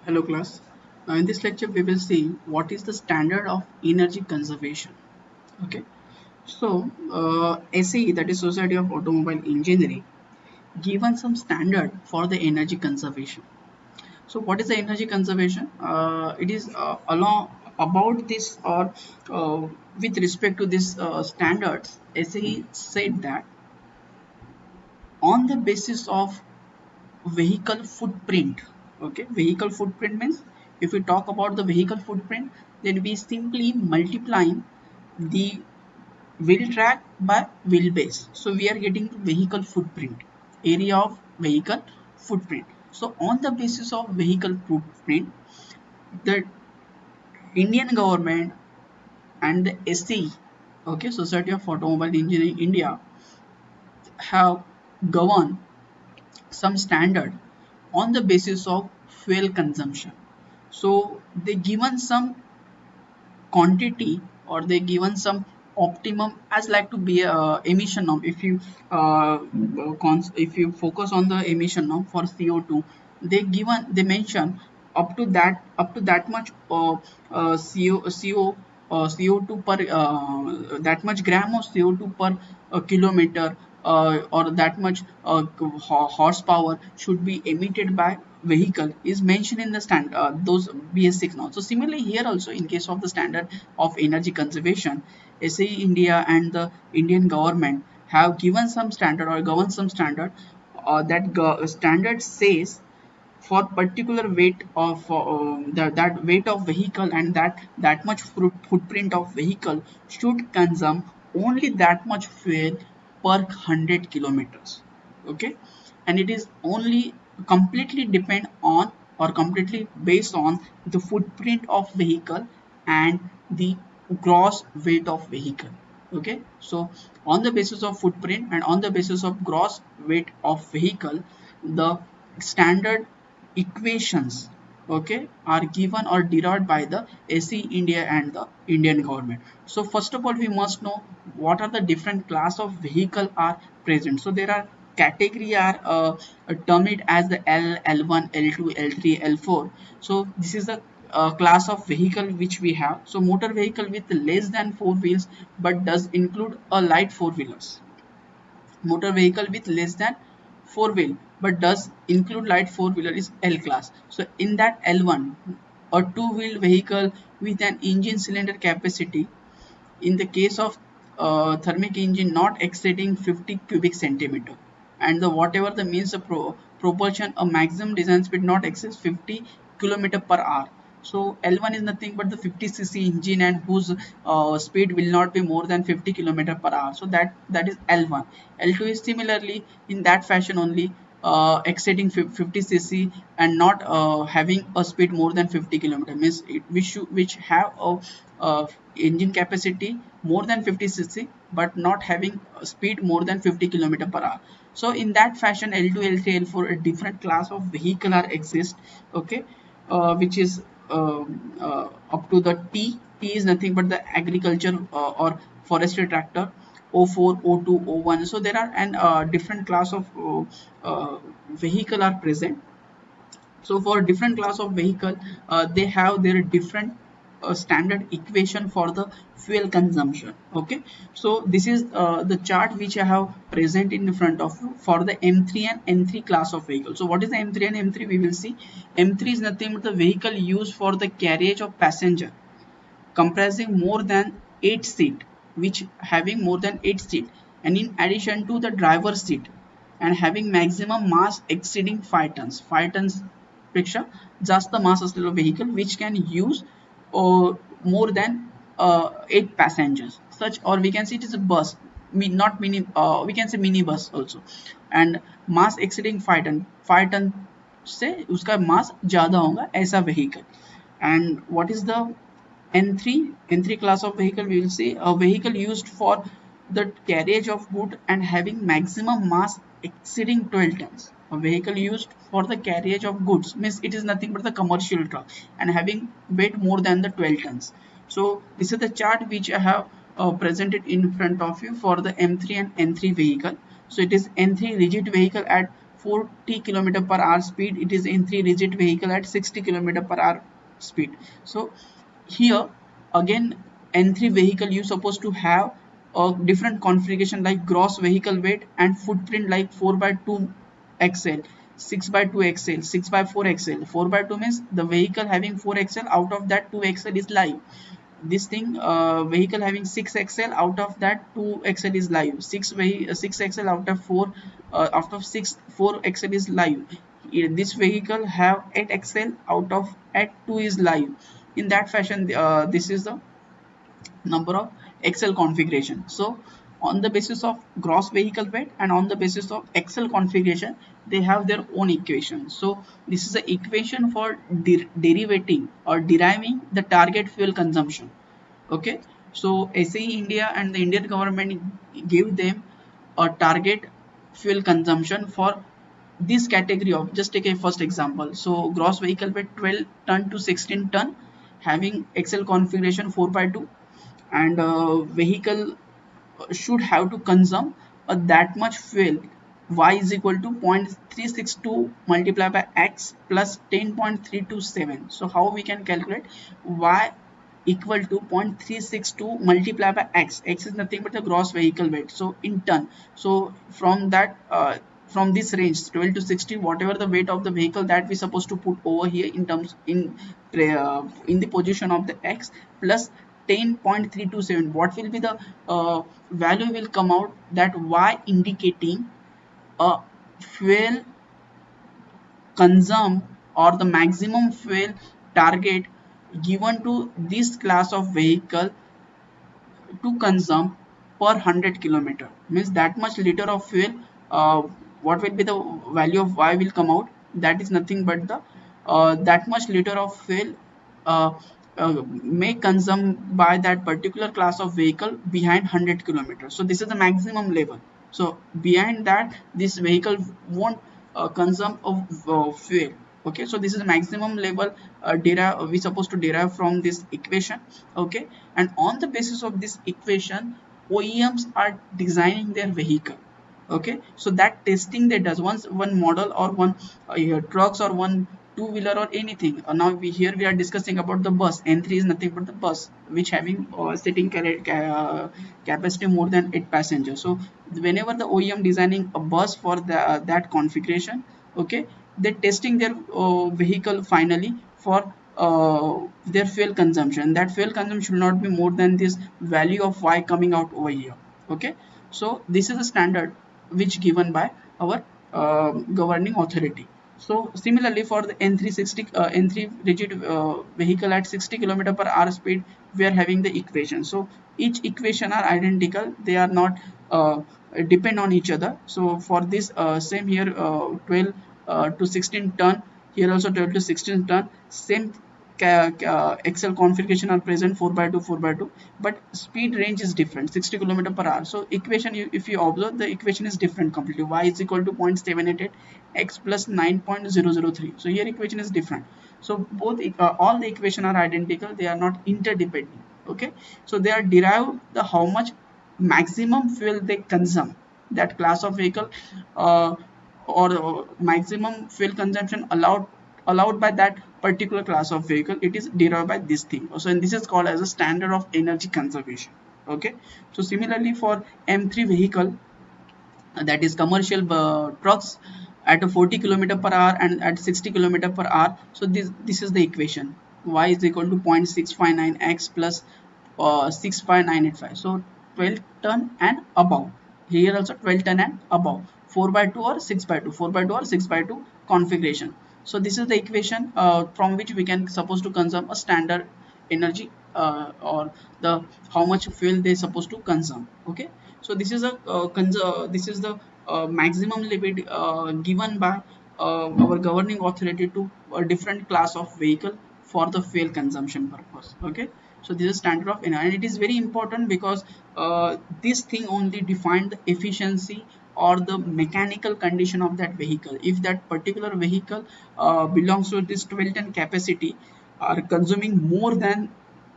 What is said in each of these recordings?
Hello class. Now in this lecture we will see what is the standard of energy conservation. Okay. So SAE, that is Society of Automobile Engineering, given some standard for the energy conservation. So what is the energy conservation? It is along about this or with respect to this standards. SAE said that on the basis of vehicle footprint. Okay, vehicle footprint means if we talk about the vehicle footprint, then we simply multiplying the wheel track by wheelbase, so we are getting vehicle footprint, area of vehicle footprint. So on the basis of vehicle footprint, the Indian government and the SCE, okay, Society of Automobile Engineering India, have governed some standard on the basis of fuel consumption. So they given some quantity, or they given some optimum as like to be emission norm. If you if you focus on the emission norm for CO2, they mention up to that much CO2 per that much gram of CO2 per kilometer, or that much horsepower should be emitted by vehicle is mentioned in the those BS6 now. So similarly here also, in case of the standard of energy conservation, SAE India and the Indian government have given some standard or govern some standard. Standard says for particular weight of that weight of vehicle, and that much footprint of vehicle should consume only that much fuel per 100 kilometers. Okay, and it is only completely depend on or completely based on the footprint of vehicle and the gross weight of vehicle. Okay, so on the basis of footprint and on the basis of gross weight of vehicle, the standard equations, okay, are given or derived by the SE India and the Indian government. So first of all, we must know what are the different class of vehicle are present. So there are category are termed as the L, L1, L2, L3, L4. So this is the class of vehicle which we have. So motor vehicle with less than 4 wheels but does include a light four wheelers. Motor vehicle with less than 4 wheel but does include light four-wheeler is L class. So in that L1, a two-wheel vehicle with an engine cylinder capacity, in the case of thermic engine, not exceeding 50 cubic centimeter, and the whatever the means of propulsion, a maximum design speed not exceeds 50 kilometer per hour. So L1 is nothing but the 50cc engine, and whose speed will not be more than 50 kilometer per hour. So that is L1. L2 is similarly in that fashion only, exceeding 50cc and not having a speed more than 50 kilometer, means which have a engine capacity more than 50cc but not having a speed more than 50 kilometer per hour. So in that fashion, L2, L3, L4, a different class of vehicle are exist. Okay, which is up to the T is nothing but the agriculture or forestry tractor, O4, O2, O1. So there are an different class of vehicle are present. So for different class of vehicle, they have their different standard equation for the fuel consumption. Okay, so this is the chart which I have present in front of you for the M3 and N3 class of vehicle. So what is the M3 and M3? We will see. M3 is nothing but the vehicle used for the carriage of passenger, comprising more than 8 seat, which having more than 8 seat, and in addition to the driver's seat, and having maximum mass exceeding 5 tons. 5 tons पेक्षा जास्त mass असलेलं vehicle which can use more than 8 passengers, such, or we can say it is a bus, not mini, we can say mini bus also, and mass exceeding 5 ton. 5 ton से उसका mass ज़्यादा होगा ऐसा vehicle. And what is the N3 class of vehicle? We will see a vehicle used for the carriage of good and having maximum mass exceeding 12 tons. A vehicle used for the carriage of goods means it is nothing but the commercial truck and having weight more than the 12 tons. So this is the chart which I have presented in front of you for the M3 and N3 vehicle. So it is N3 rigid vehicle at 40 km per hour speed, it is N3 rigid vehicle at 60 km per hour speed. So here again, N3 vehicle you supposed to have a different configuration like gross vehicle weight and footprint like 4 by 2 XL, 6 by 2 XL, 6 by 4 XL. 4 by 2 means the vehicle having 4 XL, out of that 2 XL is live. This thing vehicle having 6 XL, out of that 2 XL is live. 6 XL out of 4, out of 6 4 XL is live. This vehicle have 8 XL, out of 8 2 is live. In that fashion, this is the number of XL configuration. So on the basis of gross vehicle weight and on the basis of XL configuration, they have their own equation. So this is the equation for derivating or deriving the target fuel consumption. Okay, so SAE India and the Indian government give them a target fuel consumption for this category of, just take a first example. So gross vehicle weight 12 ton to 16 ton, having XL configuration 4 by 2, and vehicle should have to consume that much fuel. Y is equal to 0.362 multiplied by X plus 10.327. So how we can calculate Y equal to 0.362 multiplied by X. X is nothing but the gross vehicle weight, so in ton. So from that from this range 12 to 60, whatever the weight of the vehicle, that we supposed to put over here in terms in the position of the X plus 10.327. What will be the value will come out, that Y indicating a fuel consume or the maximum fuel target given to this class of vehicle to consume per 100 kilometer, means that much liter of fuel. What will be the value of Y will come out, that is nothing but the that much liter of fuel may consume by that particular class of vehicle behind 100 kilometers. So this is the maximum level. So behind that, this vehicle won't consume of fuel. Okay, so this is the maximum level we supposed to derive from this equation. Okay, and on the basis of this equation, OEMs are designing their vehicle. Okay, so that testing they does, once one model or one trucks or one two-wheeler or anything. Now here we are discussing about the bus. N3 is nothing but the bus which having sitting capacity more than 8 passengers. So whenever the OEM designing a bus for that configuration, okay, they're testing their vehicle finally for their fuel consumption. That fuel consumption should not be more than this value of Y coming out over here. Okay, so this is a standard which given by our governing authority. So similarly for the N3 rigid vehicle at 60 km per hour speed, we are having the equation. So each equation are identical, they are not depend on each other. So for this same here 12 to 16 ton, here also 12 to 16 ton, same XL configuration are present, 4 by 2 4 by 2, but speed range is different, 60 km per hour. So equation, if you observe, the equation is different completely. Y is equal to 0.788, X plus 9.003. so here equation is different. So both all the equation are identical, they are not interdependent. Okay, so they are derived the how much maximum fuel they consume, that class of vehicle or maximum fuel consumption allowed by that particular class of vehicle, it is derived by this thing. So and this is called as a standard of energy conservation. Okay, so similarly for M3 vehicle, that is commercial trucks at a 40 km per hour and at 60 km per hour. So this is the equation. Y is equal to 0.659 X plus 65985. So 12 ton and above. Here also 12 ton and above. 4 by 2 or 6 by 2. 4 by 2 or 6 by 2 configuration. So this is the equation from which we can suppose to consume a standard energy or the how much fuel they supposed to consume. Okay, so this is a this is the maximum limit given by our governing authority to a different class of vehicle for the fuel consumption purpose. Okay, so this is standard of energy, and it is very important because this thing only define the efficiency or the mechanical condition of that vehicle. If that particular vehicle belongs to this 12 ton capacity, are consuming more than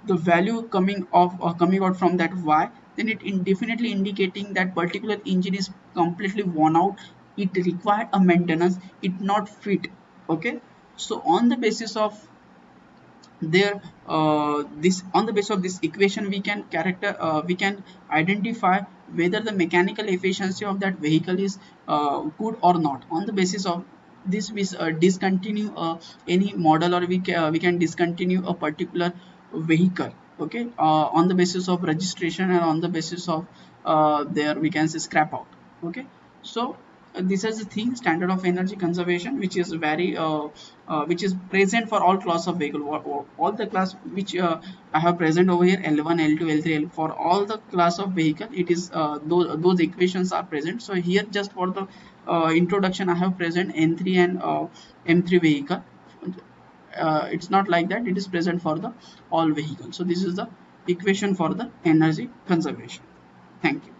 the value coming out from that Y, then it definitely indicating that particular engine is completely worn out it required a maintenance, it not fit. Okay, so on the basis of there this on the basis of this equation we can identify whether the mechanical efficiency of that vehicle is good or not. On the basis of this we discontinue any model, or we can discontinue a particular vehicle. Okay, on the basis of registration and on the basis of there we can say scrap out. Okay, so this is the thing, standard of energy conservation, which is very which is present for all class of vehicle, all the class which I have present over here, L1, L2, L3, L, for all the class of vehicle it is those equations are present. So here just for the introduction I have present N3 and M3 vehicle. It's not like that, it is present for the all vehicles. So this is the equation for the energy conservation. Thank you.